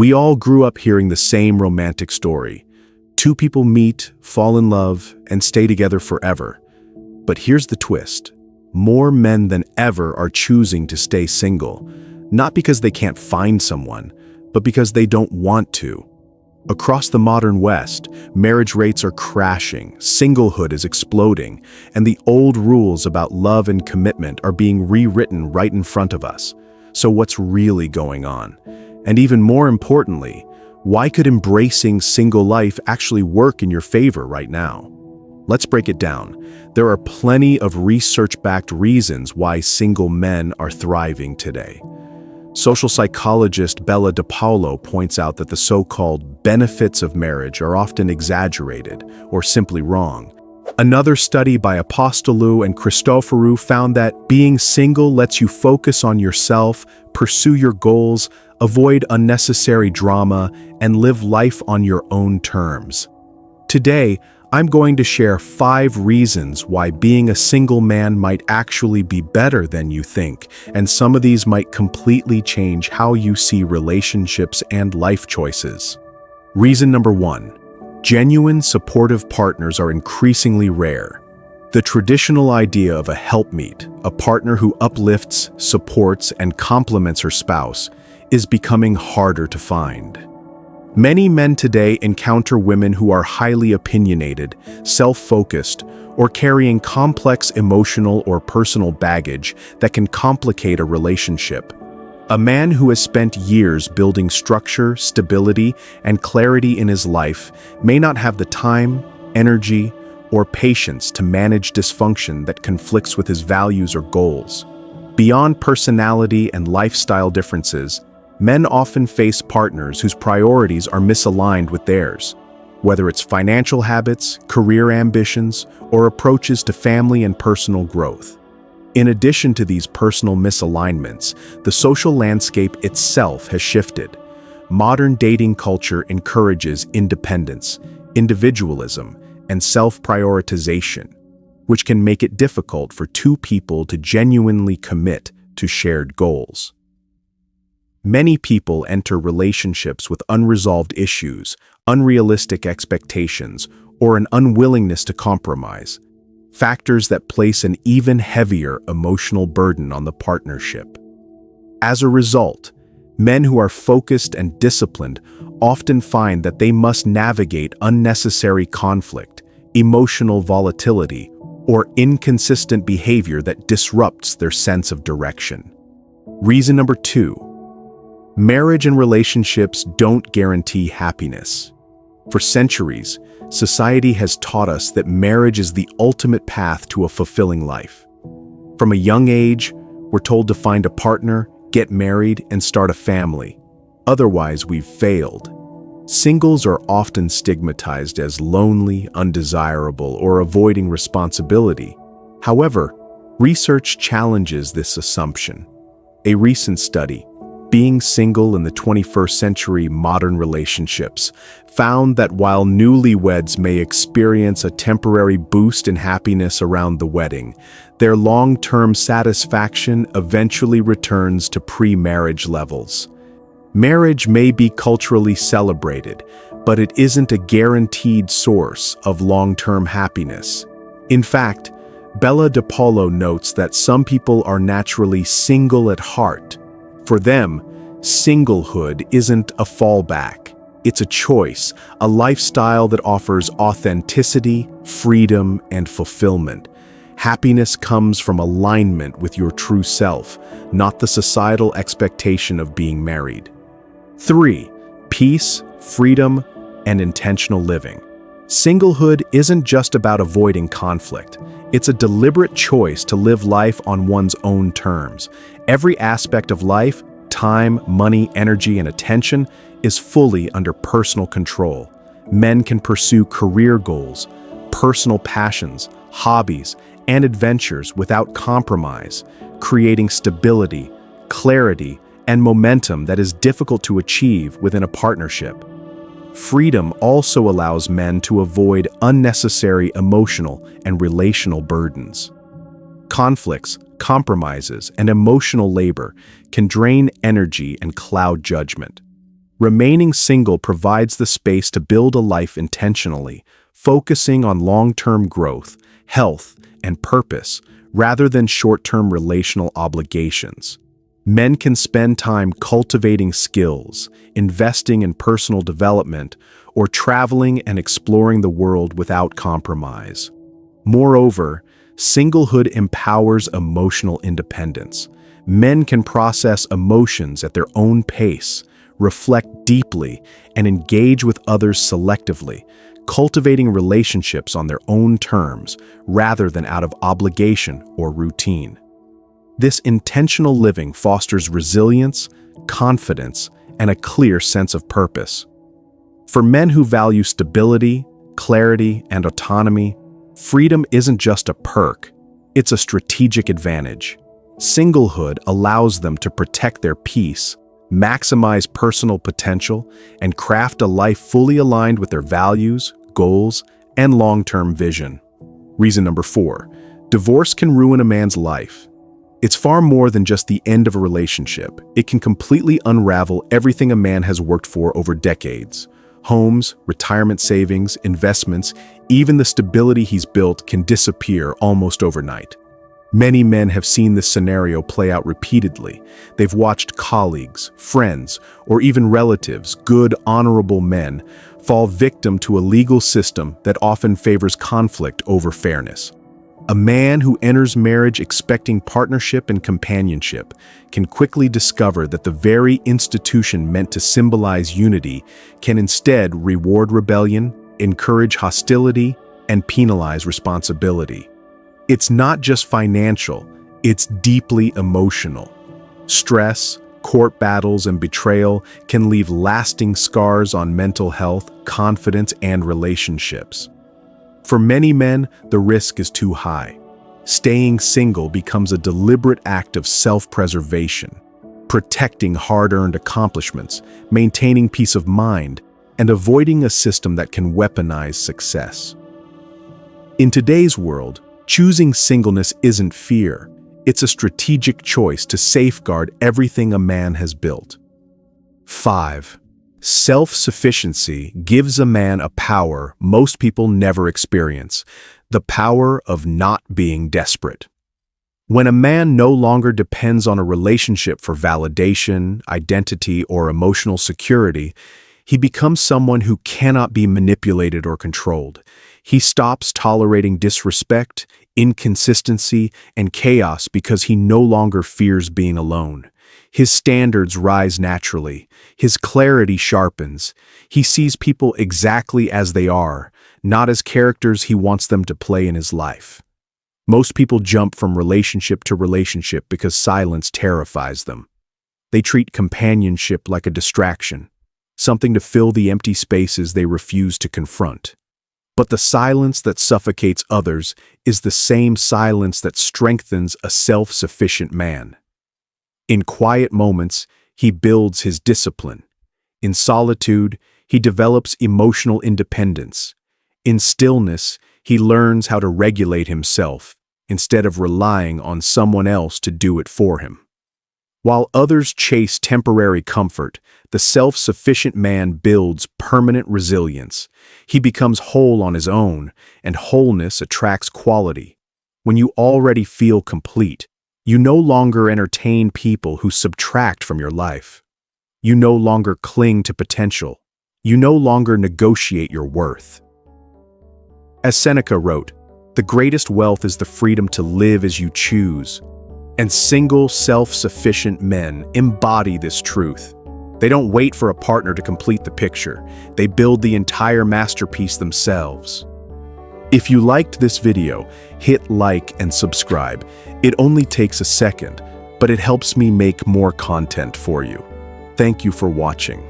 We all grew up hearing the same romantic story. Two people meet, fall in love, and stay together forever. But here's the twist. More men than ever are choosing to stay single, not because they can't find someone, but because they don't want to. Across the modern West, marriage rates are crashing, singlehood is exploding, and the old rules about love and commitment are being rewritten right in front of us. So what's really going on? And even more importantly, why could embracing single life actually work in your favor right now? Let's break it down. There are plenty of research-backed reasons why single men are thriving today. Social psychologist Bella DePaulo points out that the so-called benefits of marriage are often exaggerated or simply wrong. Another study by Apostolou and Christoforou found that being single lets you focus on yourself, pursue your goals, avoid unnecessary drama, and live life on your own terms. Today, I'm going to share 5 reasons why being a single man might actually be better than you think, and some of these might completely change how you see relationships and life choices. Reason number 1. Genuine, supportive partners are increasingly rare. The traditional idea of a helpmeet, a partner who uplifts, supports, and complements her spouse, is becoming harder to find. Many men today encounter women who are highly opinionated, self-focused, or carrying complex emotional or personal baggage that can complicate a relationship. A man who has spent years building structure, stability, and clarity in his life may not have the time, energy, or patience to manage dysfunction that conflicts with his values or goals. Beyond personality and lifestyle differences, men often face partners whose priorities are misaligned with theirs, whether it's financial habits, career ambitions, or approaches to family and personal growth. In addition to these personal misalignments, the social landscape itself has shifted. Modern dating culture encourages independence, individualism, and self-prioritization, which can make it difficult for two people to genuinely commit to shared goals. Many people enter relationships with unresolved issues, unrealistic expectations, or an unwillingness to compromise, factors that place an even heavier emotional burden on the partnership. As a result, men who are focused and disciplined often find that they must navigate unnecessary conflict, emotional volatility, or inconsistent behavior that disrupts their sense of direction. Reason number 2. Marriage and relationships don't guarantee happiness. For centuries, society has taught us that marriage is the ultimate path to a fulfilling life. From a young age, we're told to find a partner, get married, and start a family. Otherwise, we've failed. Singles are often stigmatized as lonely, undesirable, or avoiding responsibility. However, research challenges this assumption. A recent study, Being Single in the 21st Century Modern Relationships, found that while newlyweds may experience a temporary boost in happiness around the wedding, their long-term satisfaction eventually returns to pre-marriage levels. Marriage may be culturally celebrated, but it isn't a guaranteed source of long-term happiness. In fact, Bella DePaulo notes that some people are naturally single at heart. For them, singlehood isn't a fallback. It's a choice, a lifestyle that offers authenticity, freedom, and fulfillment. Happiness comes from alignment with your true self, not the societal expectation of being married. 3. Peace, freedom, and intentional living. Singlehood isn't just about avoiding conflict. It's a deliberate choice to live life on one's own terms. Every aspect of life, time, money, energy, and attention, is fully under personal control. Men can pursue career goals, personal passions, hobbies, and adventures without compromise, creating stability, clarity, and momentum that is difficult to achieve within a partnership. Freedom also allows men to avoid unnecessary emotional and relational burdens. Conflicts, compromises, and emotional labor can drain energy and cloud judgment. Remaining single provides the space to build a life intentionally, focusing on long-term growth, health, and purpose, rather than short-term relational obligations. Men can spend time cultivating skills, investing in personal development, or traveling and exploring the world without compromise. Moreover, singlehood empowers emotional independence. Men can process emotions at their own pace, reflect deeply, and engage with others selectively, cultivating relationships on their own terms rather than out of obligation or routine. This intentional living fosters resilience, confidence, and a clear sense of purpose. For men who value stability, clarity, and autonomy, freedom isn't just a perk, it's a strategic advantage. Singlehood allows them to protect their peace, maximize personal potential, and craft a life fully aligned with their values, goals, and long-term vision. Reason number 4, divorce can ruin a man's life. It's far more than just the end of a relationship. It can completely unravel everything a man has worked for over decades. Homes, retirement savings, investments, even the stability he's built can disappear almost overnight. Many men have seen this scenario play out repeatedly. They've watched colleagues, friends, or even relatives, good, honorable men, fall victim to a legal system that often favors conflict over fairness. A man who enters marriage expecting partnership and companionship can quickly discover that the very institution meant to symbolize unity can instead reward rebellion, encourage hostility, and penalize responsibility. It's not just financial, it's deeply emotional. Stress, court battles, and betrayal can leave lasting scars on mental health, confidence, and relationships. For many men, the risk is too high. Staying single becomes a deliberate act of self-preservation, protecting hard-earned accomplishments, maintaining peace of mind, and avoiding a system that can weaponize success. In today's world, choosing singleness isn't fear. It's a strategic choice to safeguard everything a man has built. 5. Self-sufficiency gives a man a power most people never experience, the power of not being desperate. When a man no longer depends on a relationship for validation, identity, or emotional security, he becomes someone who cannot be manipulated or controlled. He stops tolerating disrespect, inconsistency, and chaos because he no longer fears being alone. His standards rise naturally. His clarity sharpens. He sees people exactly as they are, not as characters he wants them to play in his life. Most people jump from relationship to relationship because silence terrifies them. They treat companionship like a distraction, something to fill the empty spaces they refuse to confront. But the silence that suffocates others is the same silence that strengthens a self-sufficient man. In quiet moments, he builds his discipline. In solitude, he develops emotional independence. In stillness, he learns how to regulate himself instead of relying on someone else to do it for him. While others chase temporary comfort, the self-sufficient man builds permanent resilience. He becomes whole on his own, and wholeness attracts quality. When you already feel complete, you no longer entertain people who subtract from your life. You no longer cling to potential. You no longer negotiate your worth. As Seneca wrote, "The greatest wealth is the freedom to live as you choose." And single, self-sufficient men embody this truth. They don't wait for a partner to complete the picture. They build the entire masterpiece themselves. If you liked this video, hit like and subscribe. It only takes a second, but it helps me make more content for you. Thank you for watching.